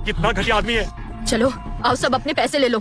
कितना घटिया आदमी है। चलो आओ सब अपने पैसे ले लो।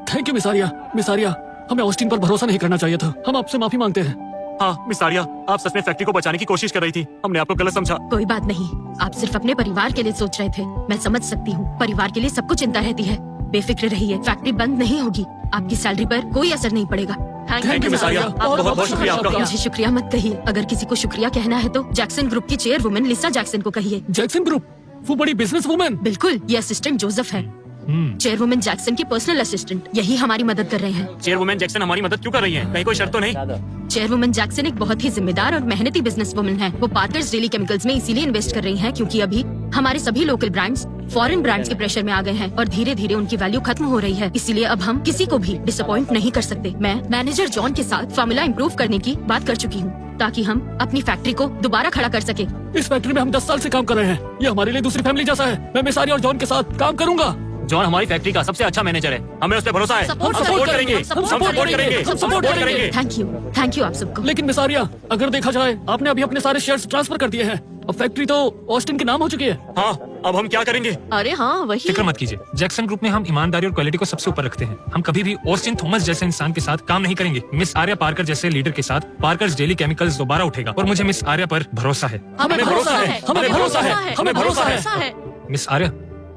थैंक यू मिस आर्या, हमें ऑस्टिन पर भरोसा नहीं करना चाहिए था। हम आपसे माफी मांगते हैं। हाँ मिस आर्या, आप सच में फैक्ट्री को बचाने की कोशिश कर रही थी, हमने आपको गलत समझा। कोई बात नहीं, आप सिर्फ अपने परिवार के लिए सोच रहे थे। मैं समझ सकती हूँ, परिवार के लिए सबको चिंता रहती है। बेफिक्र रहिए, फैक्ट्री बंद नहीं होगी, आपकी सैलरी पर कोई असर नहीं पड़ेगा। थैंक यू मिस आर्या, बहुत बहुत शुक्रिया आपका। मुझे शुक्रिया मत कहिए, अगर किसी को शुक्रिया कहना है तो जैक्सन ग्रुप की चेयरवुमन लिसा जैक्सन को कहिए। जैक्सन ग्रुप, वो बड़ी बिजनेस वुमेन। बिल्कुल, ये असिस्टेंट जोसेफ है, चेयरवुमन जैक्सन की पर्सनल असिस्टेंट। यही हमारी मदद कर रहे हैं। चेयरवुमन जैक्सन हमारी मदद क्यों कर रही है? कहीं कोई शर्त तो नहीं? चेयरवुमन जैक्सन एक बहुत ही जिम्मेदार और मेहनती बिजनेस वुमन है। वो पार्कर्स डेली केमिकल्स में इसीलिए इन्वेस्ट कर रही हैं क्योंकि अभी हमारे सभी लोकल ब्रांड्स फॉरेन ब्रांड्स के प्रेशर में आ गए हैं और धीरे धीरे उनकी वैल्यू खत्म हो रही है। इसीलिए अब हम किसी को भी डिसअपॉइंट नहीं कर सकते। मैं मैनेजर जॉन के साथ फॉर्मूला इम्प्रूव करने की बात कर चुकी हूँ ताकि हम अपनी फैक्ट्री को दोबारा खड़ा कर सके। इस फैक्ट्री में हम 10 साल से काम कर रहे हैं। ये हमारे लिए दूसरी फैमिली जैसा है। मैं मिस आर्या और जॉन के साथ काम करूंगा। जॉन हमारी फैक्ट्री का सबसे अच्छा मैनेजर है, हमें उस पर भरोसा है। हम सपोर्ट करेंगे, हम सपोर्ट करेंगे। थैंक यू आप सबको। लेकिन मिस आर्या, अगर देखा जाए आपने अभी अपने सारे शेयर्स ट्रांसफर कर दिए हैं। अब फैक्ट्री तो ऑस्टिन के नाम हो चुकी है। हाँ, अब हम क्या करेंगे? अरे हाँ वही। फिक्र मत कीजिए, जैक्सन ग्रुप में हम ईमानदारी और क्वालिटी को सबसे ऊपर रखते हैं। हम कभी भी ऑस्टिन थॉमस जैसे इंसान के साथ काम नहीं करेंगे। मिस आर्या पार्कर जैसे लीडर के साथ पार्कर्स डेली केमिकल्स दोबारा उठेगा और मुझे मिस आर्या पर भरोसा है। हमें भरोसा है, हमें भरोसा है, हमें भरोसा है। मिस आर्या,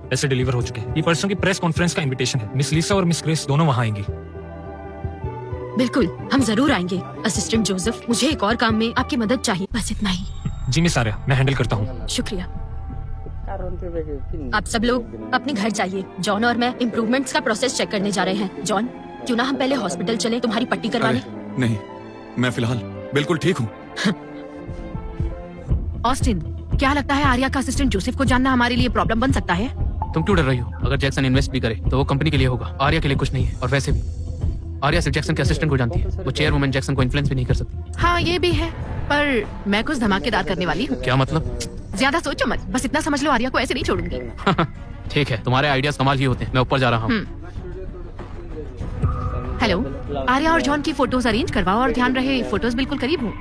पैसे डिलीवर हो चुके हैं। ये परसों की प्रेस कॉन्फ्रेंस का इनविटेशन है। मिस लिसा और मिस ग्रेस दोनों वहाँ आएंगी। बिल्कुल, हम जरूर आएंगे। असिस्टेंट जोसेफ, मुझे एक और काम में आपकी मदद चाहिए, बस इतना ही। जी मिस आर्या, मैं हैंडल करता हूँ। शुक्रिया। आप सब लोग अपने घर जाइए। जॉन और मैं इम्प्रूवमेंट्स का प्रोसेस चेक करने जा रहे हैं। जॉन, क्यों ना हम पहले हॉस्पिटल चले तुम्हारी पट्टी करवाने? नहीं, मैं फिलहाल बिल्कुल ठीक हूँ। ऑस्टिन, क्या लगता है आर्या का असिस्टेंट जोसेफ को जानना हमारे लिए प्रॉब्लम बन सकता है? तुम क्यों डर रही हो? अगर जैक्सन इन्वेस्ट भी करे तो वो कंपनी के लिए होगा, आर्या के लिए कुछ नहीं है। और वैसे भी आर्या सिर्फ जैक्सन के असिस्टेंट को जानती है, वो चेयरवुमन जैक्सन को इन्फ्लुएंस भी नहीं कर सकती। हाँ ये भी है, पर मैं कुछ धमाकेदार करने वाली हूँ। क्या मतलब? ज्यादा सोचो मत, बस इतना समझ लो आर्या को ऐसे नहीं छोड़ूंगी। ठीक है, तुम्हारे आइडियाज कमाल ही होते हैं। मैं ऊपर जा रहा हूँ। हेलो, आर्या और जॉन की फोटोज अरेंज करवाओ और ध्यान रहे फोटोज बिल्कुल करीब हो।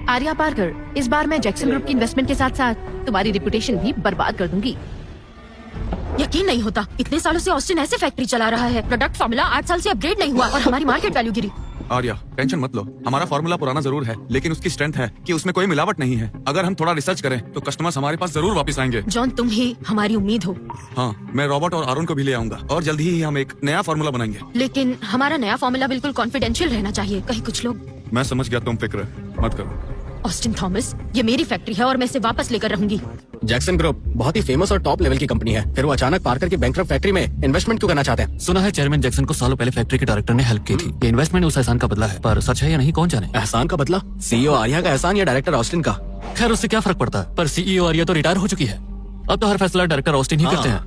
आर्या पार्कर, इस बार मैं जैक्सन ग्रुप की इन्वेस्टमेंट के साथ साथ तुम्हारी रेपुटेशन भी बर्बाद कर दूंगी। यकीन नहीं होता, इतने सालों से ऑस्टिन ऐसे फैक्ट्री चला रहा है। प्रोडक्ट फॉर्मूला 8 साल से अपग्रेड नहीं हुआ और हमारी मार्केट वैल्यू गिरी। आर्या, टेंशन मत लो। हमारा फार्मूला पुराना जरूर है, लेकिन उसकी स्ट्रेंथ है कि उसमें कोई मिलावट नहीं है। अगर हम थोड़ा रिसर्च करें तो कस्टमर्स हमारे पास जरूर वापस आएंगे। जॉन, तुम ही हमारी उम्मीद हो। हाँ, मैं रॉबर्ट और आरोन को भी ले आऊंगा और जल्दी ही हम एक नया फार्मूला बनाएंगे। लेकिन हमारा नया फॉर्मूला बिल्कुल कॉन्फिडेंशियल रहना चाहिए, कहीं कुछ लोग। मैं समझ गया, तुम फिक्र मत करो। ऑस्टिन थॉमस, ये मेरी फैक्ट्री है और मैं इसे वापस लेकर रहूंगी। जैक्सन ग्रुप बहुत ही फेमस और टॉप लेवल की कंपनी है, फिर वो अचानक पार्कर की बैंकरप्ट फैक्ट्री में इन्वेस्टमेंट क्यों करना चाहते हैं? सुना है चेयरमैन जैक्सन को सालों पहले फैक्ट्री के डायरेक्टर ने हेल्प की थी। ये इन्वेस्टमेंट उस एहसान का बदला है, पर सच है या नहीं कौन जाने। एहसान का बदला? सीईओ आर्या का एहसान या डायरेक्टर ऑस्टिन का? खैर उससे क्या फर्क पड़ता है, पर सीईओ आर्या तो रिटायर हो चुकी है। अब तो हर फैसला डायरेक्टर ऑस्टिन ही करते हैं।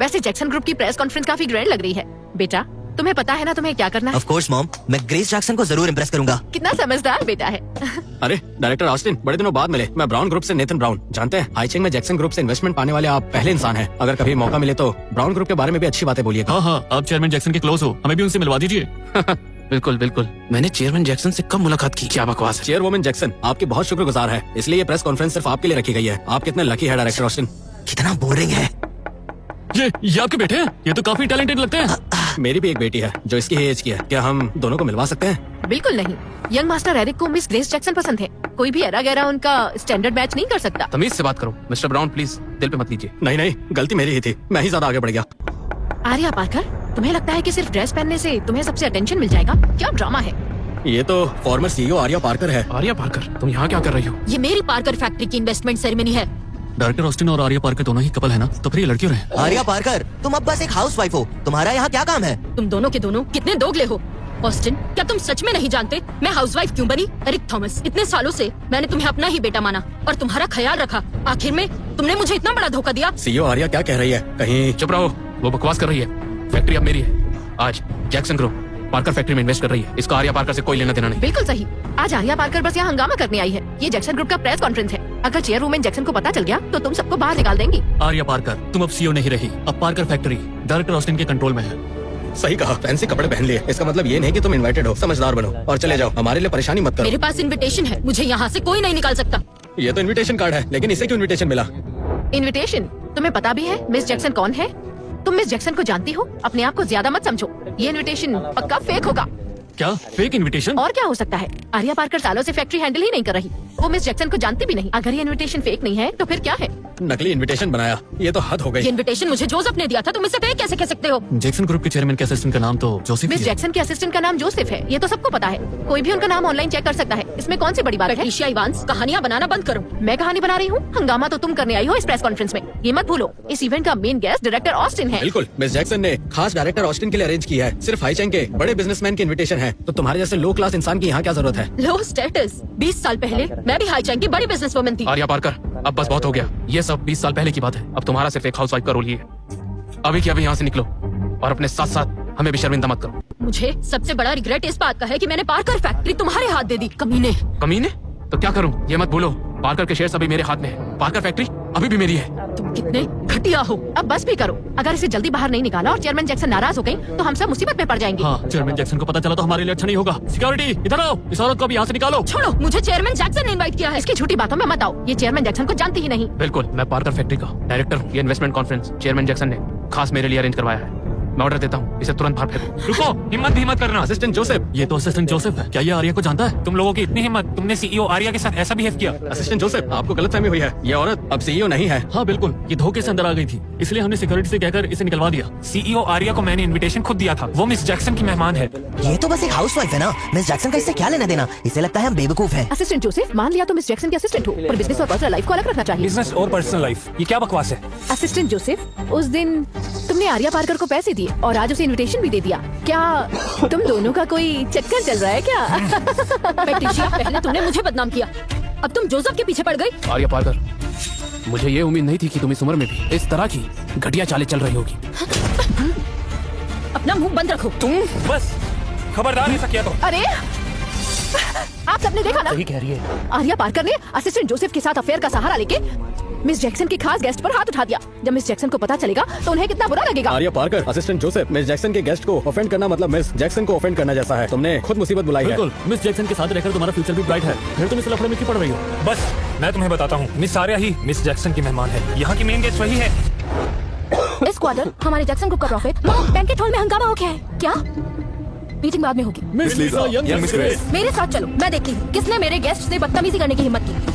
वैसे जैक्सन ग्रुप की प्रेस कॉन्फ्रेंस काफी ग्रैंड लग रही है। बेटा, तुम्हें पता है ना तुम्हें क्या करना है? ऑफ कोर्स मॉम, मैं ग्रेस जैक्सन को जरूर इम्प्रेस करूंगा। कितना समझदार बेटा है। अरे डायरेक्टर ऑस्टिन, बड़े दिनों बाद मिले। मैं ब्राउन ग्रुप से नेथन ब्राउन, जानते हैं हाईचिंग में जैक्सन ग्रुप से इन्वेस्टमेंट पाने वाले आप पहले इंसान हैं। अगर कभी मौका मिले तो ब्राउन ग्रुप के बारे में भी अच्छी बातें बोलिएगा। हाँ, आप चेयरमैन जैक्सन के क्लोज हो, हमें भी उनसे मिलवा दीजिए। बिल्कुल बिल्कुल। मैंने चेयरमैन जैक्सन से कब मुलाकात की? क्या बकवास है। चेयरवुमन जैक्सन आपकी बहुत शुक्रगुजार है, इसलिए ये प्रेस कॉन्फ्रेंस सिर्फ आपके लिए रखी गई है। आप कितने लकी है डायरेक्टर ऑस्टिन। कितना बोरिंग है। ये आपके बेटे हैं? ये तो काफी टैलेंटेड लगते हैं। मेरी भी एक बेटी है जो इसकी ही एज की है। क्या हम दोनों को मिलवा सकते हैं? बिल्कुल नहीं। यंग मास्टर एरिक को मिस ग्रेस जैक्सन पसंद है। कोई भी एरा गैरा उनका स्टैंडर्ड मैच नहीं कर सकता। तमीज से बात करो मिस्टर ब्राउन, प्लीज दिल पे मत लीजिए। नहीं, गलती मेरी ही थी, मैं ही ज्यादा आगे बढ़ गया। आर्या पार्कर, तुम्हें लगता है कि सिर्फ ड्रेस पहनने से तुम्हें सबसे अटेंशन मिल जाएगा? क्या ड्रामा है। ये तो फॉर्मर सीईओ आर्या पार्कर है। आर्या पार्कर, तुम यहाँ क्या कर रही हो? ये मेरी पार्कर फैक्ट्री की इन्वेस्टमेंट सेरेमनी है। डायरेक्टर ऑस्टिन और आर्या पार्कर दोनों ही कपल है ना, तो फिर ये लड़कियों रहे। आर्या पार्कर, तुम अब बस एक हाउसवाइफ हो, तुम्हारा यहाँ क्या काम है? तुम दोनों के दोनों कितने दोगले हो। ऑस्टिन, क्या तुम सच में नहीं जानते मैं हाउसवाइफ क्यों बनी? एरिक थॉमस, इतने सालों से मैंने तुम्हें अपना ही बेटा माना और तुम्हारा ख्याल रखा। आखिर में तुमने मुझे इतना बड़ा धोखा दिया। सीईओ आर्या क्या कह रही है? कहीं चुप रहो, वो बकवास कर रही है। फैक्ट्री अब मेरी है। आज जैक्सन ग्रुप पार्कर फैक्ट्री में इन्वेस्ट कर रही है। इसका आर्या पार्कर से कोई लेना देना नहीं। बिल्कुल सही। आज आर्या पार्कर बस यहाँ हंगामा करने आई है। ये जैक्सन ग्रुप का प्रेस कॉन्फ्रेंस है। अगर चेयरवुमन जैक्सन को पता चल गया तो तुम सबको बाहर निकाल देंगी। आर्या पार्कर, तुम अब सीईओ नहीं रही। अब पार्कर फैक्ट्री डायरेक्टर ऑस्टिन के कंट्रोल में है। सही कहा, फैंसी कपड़े पहन लिए, इसका मतलब ये नहीं कि तुम इनवाइटेड हो। समझदार बनो और चले जाओ, हमारे लिए परेशानी मत करो। मेरे पास इनविटेशन है, मुझे यहाँ से कोई नहीं निकाल सकता। ये तो इनविटेशन कार्ड है, लेकिन इसे क्यों इनविटेशन मिला? इनविटेशन? तुम्हें पता भी है मिस जैक्सन कौन है? तुम मिस जैक्सन को जानती हो? अपने आप को ज्यादा मत समझो। ये इनविटेशन पक्का फेक होगा। क्या फेक इनविटेशन? और क्या हो सकता है? आर्या पार्कर सालों से फैक्ट्री हैंडल ही नहीं कर रही। वो मिस जैक्सन को जानती भी नहीं। अगर ये इनविटेशन फेक नहीं है तो फिर क्या है? नकली इनविटेशन बनाया, ये तो हद हो ये गई। इनविटेशन मुझे जोसेफ ने दिया था, तुम इसे फेक कैसे कह सकते हो? जैक्सन ग्रुप के चेयरमैन के असिस्टेंट का नाम तो जोसेफ मिस ही है। जैक्सन के असिस्टेंट का नाम जोसेफ है, ये तो सबको पता है। कोई भी उनका नाम ऑनलाइन चेक कर सकता है। इसमें कौन सी बड़ी बात है? पेट्रिशिया इवांस, कहानियां बनाना बंद करो। मैं कहानी बना रही हूँ? हंगामा तो तुम करने आई हो इस प्रेस कॉन्फ्रेंस में। ये मत भूलो, इस इवेंट का मेन गेस्ट डायरेक्टर ऑस्टिन है। बिल्कुल, मिस जैक्सन ने खास डायरेक्टर ऑस्टिन के लिए अरेंज किया है। सिर्फ हाईचैंग के बड़े बिजनेसमैन की इनविटेशन है, तो तुम्हारे जैसे लो क्लास इंसान की यहाँ क्या जरूरत है? लो स्टेटस। 20 साल पहले मैं भी हाईचैंग की बड़ी बिजनेस वुमन थी। आर्या पार्कर, अब बस बहुत हो गया। ये सब 20 साल पहले की बात है। अब तुम्हारा सिर्फ एक हाउसवाइफ का रोल ही है। अभी के अभी यहाँ से निकलो और अपने साथ साथ हमें भी शर्मिंदा मत करो। मुझे सबसे बड़ा रिग्रेट इस बात का है कि मैंने पार्कर फैक्ट्री तुम्हारे हाथ दे दी, कमीने। कमीने? तो क्या करूं? ये मत भूलो, पार्कर के शेयर्स अभी मेरे हाथ में है। पार्कर फैक्ट्री अभी भी मेरी है। तुम कितने घटिया हो। अब बस भी करो। अगर इसे जल्दी बाहर नहीं निकाला और चेयरमैन जैक्सन नाराज हो गई तो हम सब मुसीबत में पड़ जाएंगे। हाँ, चेयरमैन जैक्सन को पता चला तो हमारे लिए अच्छा नहीं होगा। सिक्योरिटी, इधर आओ, इस औरत को अभी यहाँ से निकालो। छोड़ो, मुझे चेयरमैन जैक्सन ने इनवाइट किया है। इसकी झूठी बातों में मत आओ। ये चेयरमैन जैक्सन को जानती ही नहीं। बिल्कुल, मैं पार्कर फैक्ट्री का डायरेक्टर हूँ। ये इन्वेस्टमेंट कॉन्फ्रेंस चेयरमैन जैक्सन ने खास मेरे लिए अरेंज करवाया है। मैं ऑर्डर देता हूँ, इसे तुरंत बाहर फेंको। रुको, हिम्मत भी मत करना। असिस्टेंट जोसेफ, ये तो असिस्टेंट जोसेफ है। क्या ये आर्या को जानता है? तुम लोगों की इतनी हिम्मत, तुमने सीईओ आर्या के साथ ऐसा बिहेव किया। असिस्टेंट जोसेफ, आपको गलतफहमी हुई है। ये औरत अब सीईओ नहीं है। हाँ बिल्कुल, ये धोखे से अंदर आ गई थी, इसलिए हमने सिक्योरिटी से कहकर इसे निकलवा दिया। सीईओ आर्या को मैंने इनविटेशन खुद दिया था। वो मिस जैक्सन की मेहमान है। ये तो बस एक हाउसवाइफ है ना। मिस जैक्सन का इससे क्या लेना देना? इसे लगता है हम बेवकूफ हैं। असिस्टेंट जोसेफ, मान लिया तो मिस जैक्सन के असिस्टेंट हो, पर बिजनेस और पर्सनल लाइफ को अलग रखना चाहिए। बिजनेस और पर्सनल लाइफ, ये क्या बकवास है? असिस्टेंट जोसेफ, उस दिन तुमने आर्या पार्कर को पैसे दिए और आज उसे इनविटेशन भी दे दिया। क्या तुम दोनों का कोई चक्कर चल रहा है क्या? पेट्रिशिया, पहले तुमने मुझे बदनाम किया, अब तुम जोसेफ के पीछे पड़ गई। आर्या पार्कर, मुझे ये उम्मीद नहीं थी कि तुम इस उम्र में भी इस तरह की घटिया चालें चल रही होगी। अपना मुंह बंद रखो। तुम बस खबरदार ऐसा किया तो। अरे आप सबने देखा ना, सही कह रही है। आर्या पार्कर ने असिस्टेंट जोसेफ के साथ अफेयर का सहारा लेके मिस जैक्सन के खास गेस्ट पर हाथ उठा दिया। जब मिस जैक्सन को पता चलेगा तो उन्हें कितना बुरा लगेगा। Arya Parker, assistant Joseph, miss Jackson के गेस्ट को ऑफेंड करना मतलब मिस जैक्सन को ऑफेंड करना जैसा है। तुमने खुद मुसीबत बुलाई है। बिल्कुल, मिस जैक्सन के साथ रहकर तुम्हारा फ्यूचर भी ब्राइट है, फिर तुम इस लफड़े में क्यों पड़ रही हो? बस मैं तुम्हें बताता हूँ, मिस आर्या ही मिस जैक्सन की मेहमान है। यहाँ की मेन गेस्ट वही है। इस क्वार्टर हमारे जैक्सन ग्रुप का प्रॉफिट। बैंकेट हॉल में हंगामा हो गया है। क्या? मीटिंग बाद में होगी। Miss Lisa, young miss grace. मेरे साथ चलो, मैं देखती हूँ किसने मेरे गेस्ट से बदतमीजी करने की हिम्मत की।